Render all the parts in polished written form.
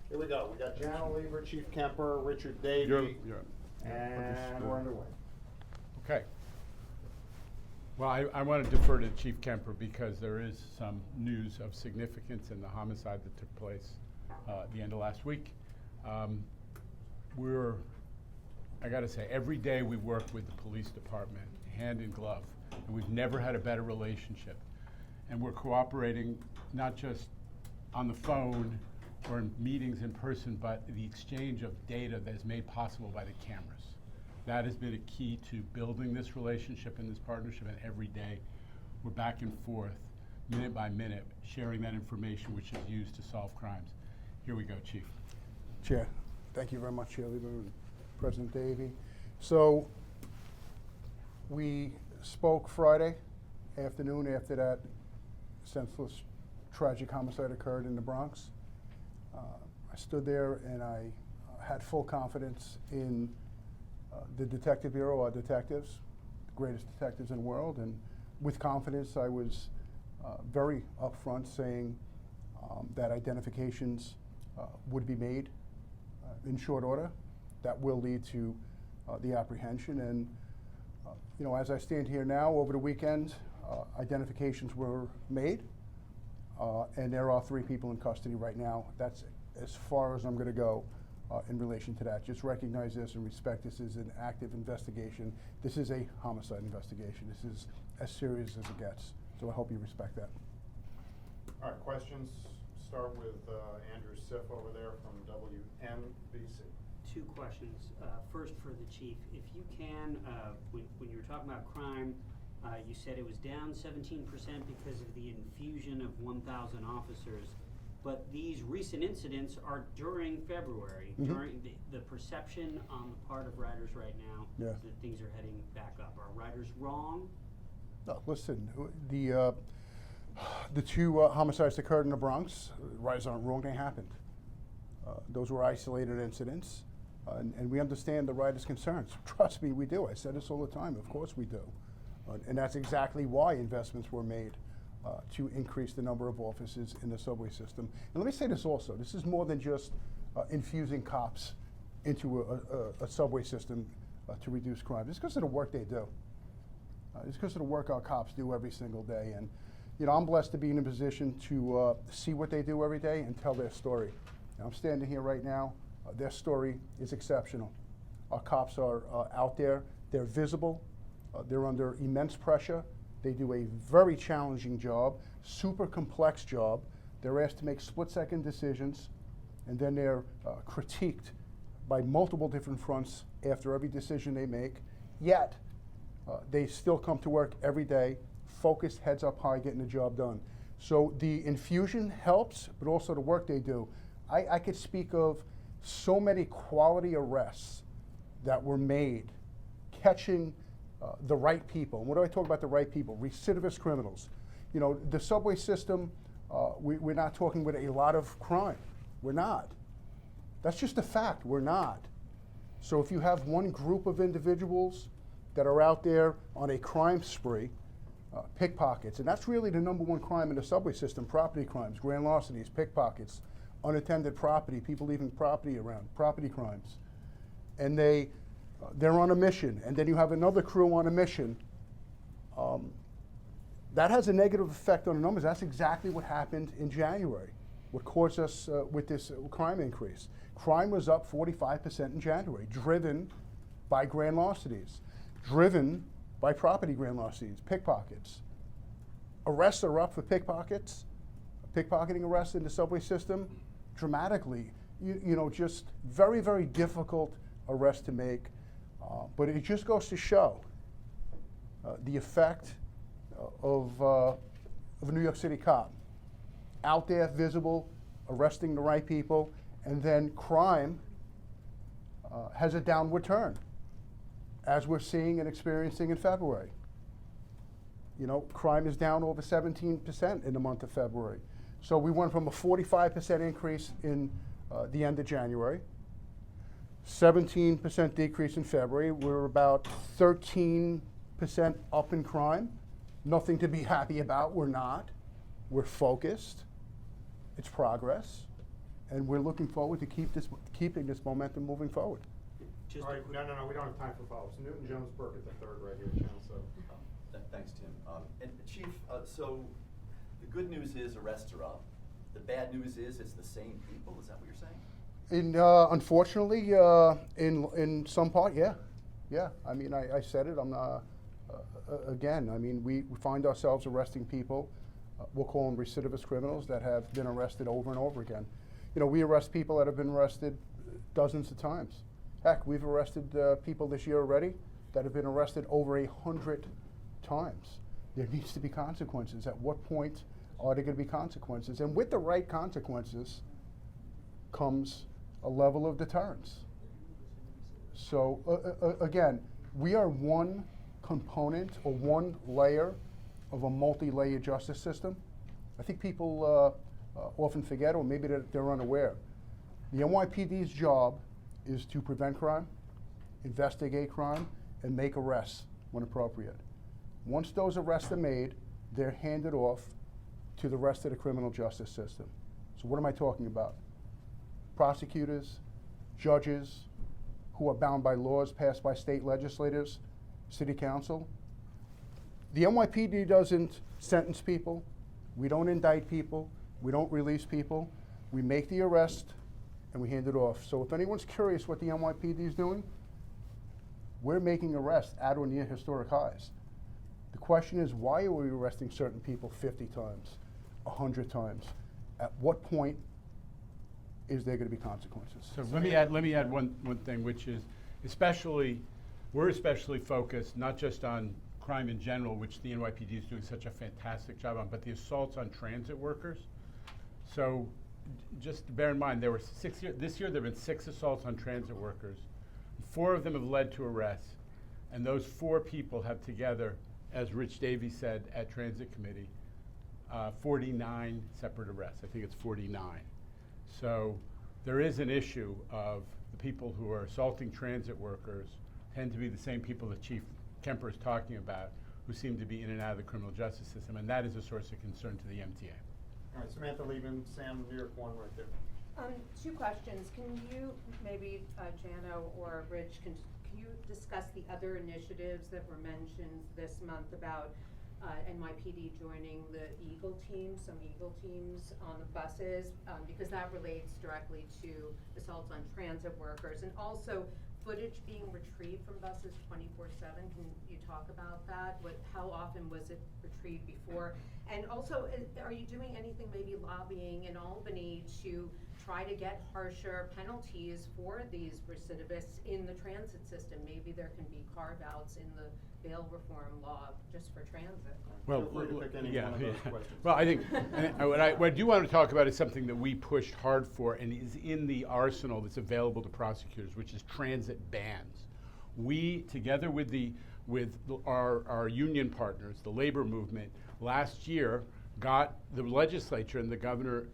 Here we go. We got Jan Oliver, Chief Kemper, Richard Davey, and we're underway. Okay. Well, I want to defer to Chief Kemper because there is some news of significance in the homicide that took place at the end of last week. I got to say, every day we work with the police department, hand in glove, and we've never had a better relationship. And we're cooperating not just on the phone or in meetings in person, but the exchange of data that is made possible by the cameras. That has been a key to building this relationship and this partnership, and every day we're back and forth, minute by minute, sharing that information which is used to solve crimes. Here we go, Chief. Chair, thank you very much, Chair Lieber and President Davey. So we spoke Friday afternoon after that senseless, tragic homicide occurred in the Bronx. I stood there and I had full confidence in the Detective Bureau, our detectives, the greatest detectives in the world, and with confidence I was very upfront saying that identifications would be made in short order that will lead to the apprehension. And you know, as I stand here now, over the weekend, identifications were made, and there are 3 people in custody right now. That's as far as I'm going to go in relation to that. Just recognize this and respect this is an active investigation. This is a homicide investigation. This is as serious as it gets. So I hope you respect that. All right, questions? Start with Andrew Siff over there from WNBC. 2 questions. First for the chief, if you can, when you were talking about crime, you said it was down 17% because of the infusion of 1,000 officers, but these recent incidents are during February. Mm-hmm. During the perception on the part of riders right now is that things are heading back up. Are riders wrong? No, listen, the 2 homicides that occurred in the Bronx, riders aren't wrong, they happened. Those were isolated incidents, and we understand the riders' concerns. Trust me, we do. I said this all the time. Of course we do. And that's exactly why investments were made to increase the number of officers in the subway system. And let me say this also. This is more than just infusing cops into a subway system to reduce crime. It's because of the work they do. It's because of the work our cops do every single day. And you know, I'm blessed to be in a position to see what they do every day and tell their story. Now, I'm standing here right now. Their story is exceptional. Our cops are out there. They're visible. They're under immense pressure. They do a very challenging job, super complex job. They're asked to make split-second decisions, and then they're critiqued by multiple different fronts after every decision they make. Yet, they still come to work every day, focused, heads up high, getting the job done. So the infusion helps, but also the work they do. I could speak of so many quality arrests that were made, catching the right people. And what do I talk about the right people? Recidivist criminals. You know, the subway system, we're not talking with a lot of crime. We're not. That's just a fact. We're not. So if you have one group of individuals that are out there on a crime spree, pickpockets, and that's really the #1 crime in the subway system, property crimes, grand larcenies, pickpockets, unattended property, people leaving property around, property crimes. And they're on a mission, and then you have another crew on a mission. That has a negative effect on the numbers. That's exactly what happened in January, what caused us with this crime increase. Crime was up 45% in January, driven by grand larcenies, driven by property grand larcenies, pickpockets. Arrests are up for pickpockets, pickpocketing arrests in the subway system, dramatically. You know, just very, very difficult arrests to make. But it just goes to show the effect of a New York City cop. Out there, visible, arresting the right people, and then crime has a downward turn, as we're seeing and experiencing in February. You know, crime is down over 17% in the month of February. So we went from a 45% increase in the end of January, 17% decrease in February. We're about 13% up in crime. Nothing to be happy about. We're not. We're focused. It's progress. and we're looking forward to keeping this momentum moving forward. Just All a right, quick- no, we don't have time for follow-ups. Newton Jones Burke at the third right here, Channel 7. Thanks, Tim. And Chief, so the good news is arrests are up. The bad news is it's the same people. Is that what you're saying? Unfortunately, in some part, yeah. I mean, I said it. I'm again. I mean, we find ourselves arresting people. We'll call them recidivist criminals that have been arrested over and over again. You know, we arrest people that have been arrested dozens of times. Heck, we've arrested people this year already that have been arrested over 100 times. There needs to be consequences. At what point are there going to be consequences? And with the right consequences comes a level of deterrence. So again, we are one component or one layer of a multi-layered justice system. I think people often forget, or maybe they're unaware. The NYPD's job is to prevent crime, investigate crime, and make arrests when appropriate. Once those arrests are made, they're handed off to the rest of the criminal justice system. So what am I talking about? Prosecutors, judges, who are bound by laws passed by state legislators, city council. The NYPD doesn't sentence people. We don't indict people. We don't release people. We make the arrest and we hand it off. So if anyone's curious what the NYPD is doing, we're making arrests at or near historic highs. The question is, why are we arresting certain people 50 times, 100 times? At what point is there going to be consequences? So let me add one thing, which is we're especially focused not just on crime in general, which the NYPD is doing such a fantastic job on, but the assaults on transit workers. So just to bear in mind, this year there have been 6 assaults on transit workers. 4 of them have led to arrests, and those 4 people have together, as Rich Davies said at Transit Committee, 49 separate arrests. I think it's 49. So there is an issue of the people who are assaulting transit workers tend to be the same people that Chief Kemper is talking about, who seem to be in and out of the criminal justice system, and that is a source of concern to the MTA. All right, Samantha Lieben, Sam, New York 1 right there. 2 questions. Can you, maybe Jano or Rich, can you discuss the other initiatives that were mentioned this month about NYPD joining the Eagle team, some Eagle teams on the buses, because that relates directly to assaults on transit workers, and also footage being retrieved from buses 24/7. Can you talk about that? How often was it retrieved before? And also, are you doing anything, maybe lobbying in Albany to try to get harsher penalties for these recidivists in the transit system? Maybe there can be carve-outs in the bail reform law just for transit. Well, Feel free to pick any one of those questions. Well, I think what I do want to talk about is something that we pushed hard for and is in the arsenal that's available to prosecutors, which is transit bans. We, together with our union partners, the labor movement, last year got the legislature and the governor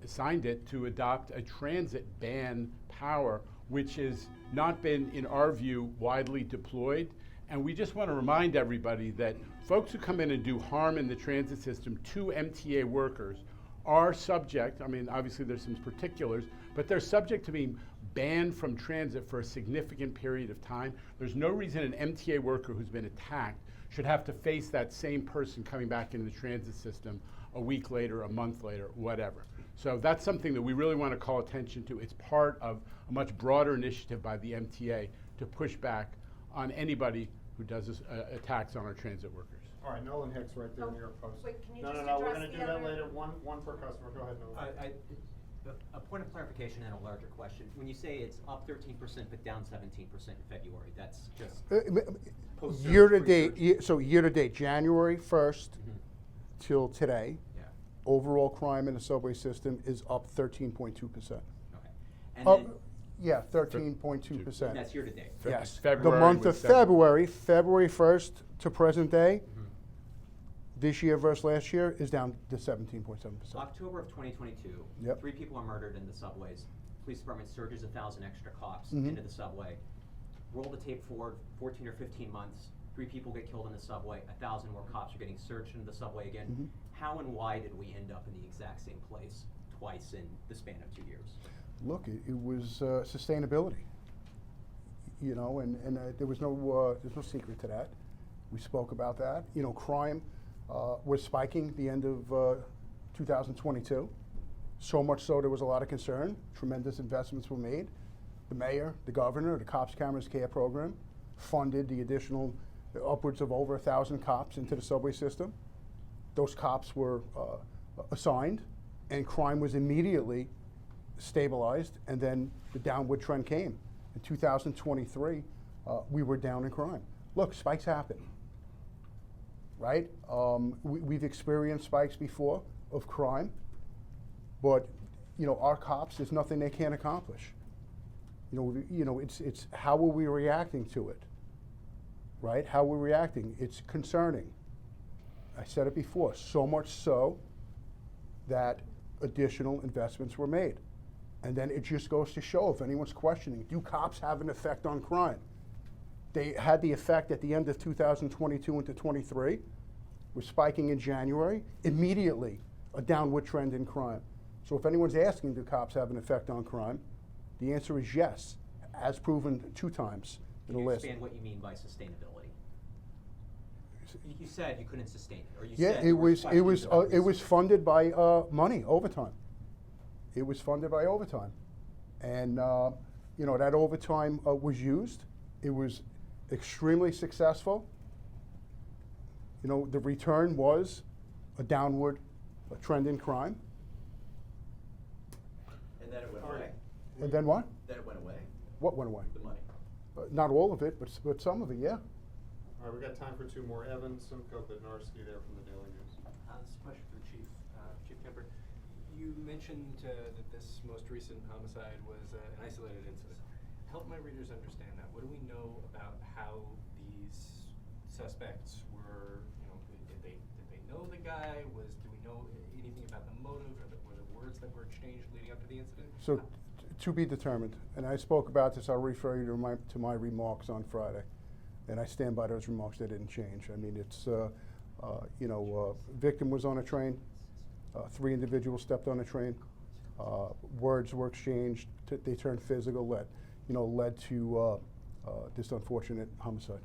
signed it to adopt a transit ban power, which has not been, in our view, widely deployed. And we just want to remind everybody that folks who come in and do harm in the transit system to MTA workers are subject, I mean, obviously there's some particulars, but they're subject to being banned from transit for a significant period of time. There's no reason an MTA worker who's been attacked should have to face that same person coming back into the transit system a week later, a month later, whatever. So that's something that we really want to call attention to. It's part of a much broader initiative by the MTA to push back on anybody who does attacks on our transit workers. All right, Nolan Hicks right there, New York Post. Wait, can you No, just we're address gonna the do that other- later. One per customer. Go ahead, Nolan. A point of clarification and a larger question. When you say it's up 13% but down 17% in February, that's just post-surge, Year to date, pre-surge? so year to date, January 1st till today, Yeah, overall crime in the subway system is up 13.2%. okay. And Oh, then, yeah, 13.2%. that's year to date. Yes, February the month was of 7. February 1st to present day, this year versus last year is down to 17.7%. October of 2022, Yep. 3 people are murdered in the subways. Police department surges 1,000 extra cops Mhm. into the subway. Roll the tape forward 14 or 15 months, 3 people get killed in the subway, 1,000 more cops are getting surged into the subway again. Mhm. How and why did we end up in the exact same place twice in the span of 2 years? Look, it was sustainability. You know, and there's no secret to that. We spoke about that. You know, crime was spiking the end of 2022. So much so there was a lot of concern. Tremendous investments were made. The mayor, the governor, the Cops Cameras Care program funded the additional upwards of over 1,000 cops into the subway system. Those cops were assigned, and crime was immediately stabilized, and then the downward trend came. In 2023, we were down in crime. Look, spikes happen, right? We've experienced spikes before of crime, but you know, our cops, there's nothing they can't accomplish. You know, it's how are we reacting to it, right? How we're reacting. It's concerning. I said it before, so much so that additional investments were made. And then it just goes to show, if anyone's questioning, do cops have an effect on crime? They had the effect at the end of 2022 into 23. We're spiking in January. Immediately, a downward trend in crime. So if anyone's asking, do cops have an effect on crime? The answer is yes, as proven 2 times in Can the you last. expand what you mean by sustainability? You said you couldn't sustain it, or you Yeah, said it there were was spikes in it was funded by money, overtime. It was funded by overtime, and you know, that overtime was used. It was extremely successful. You know, the return was a downward trend in crime. And then it went All right. away. And then what? Then it went away, What went away? the money. Not all of it, but some of it, yeah. All right, we got time for 2 more. Evan Simcoe Bednarski there from the Daily News. This is a question for the Chief, Chief Kemper. You mentioned that this most recent homicide was an isolated incident. Help my readers understand that. What do we know about how these suspects were, you know, did they know the guy? Do we know anything about the motive, or were the words that were exchanged leading up to the incident? So, to be determined. And I spoke about this. I'll refer you to my remarks on Friday, and I stand by those remarks. They didn't change. I mean, it's you know, victim was on a train. 3 individuals stepped on a train. Words were exchanged. They turned physical. Led to this unfortunate homicide.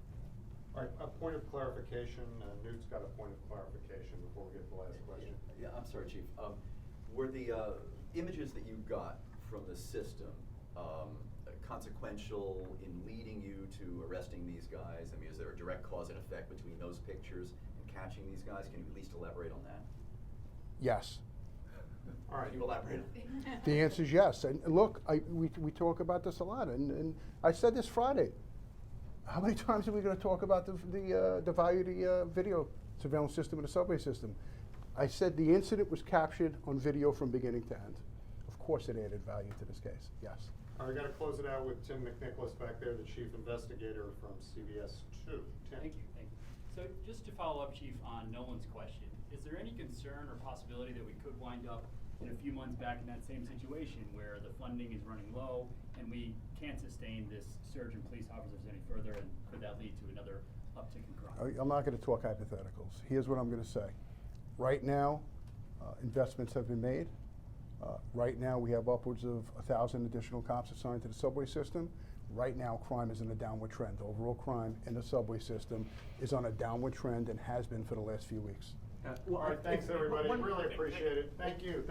All right, a point of clarification. Newt's got a point of clarification before we get to the last question. Yeah, I'm sorry, Chief. Were the images that you got from the system consequential in leading you to arresting these guys? I mean, is there a direct cause and effect between those pictures and catching these guys? Can you at least elaborate on that? Yes. All right, Can you elaborate? The answer is yes. And look, we talk about this a lot, and I said this Friday. How many times are we going to talk about the value of the video surveillance system and the subway system? I said the incident was captured on video from beginning to end. Of course it added value to this case, yes. All right, we got to close it out with Tim McNicholas back there, the chief investigator from CBS 2. Tim. Thank you. So just to follow up, Chief, on Nolan's question, is there any concern or possibility that we could wind up in a few months back in that same situation where the funding is running low and we can't sustain this surge in police officers any further, and could that lead to another uptick in crime? I'm not going to talk hypotheticals. Here's what I'm going to say. Right now, investments have been made. Right now, we have upwards of 1,000 additional cops assigned to the subway system. Right now, crime is in a downward trend. Overall crime in the subway system is on a downward trend and has been for the last few weeks. All right, thanks everybody. Really appreciate it. Thank you.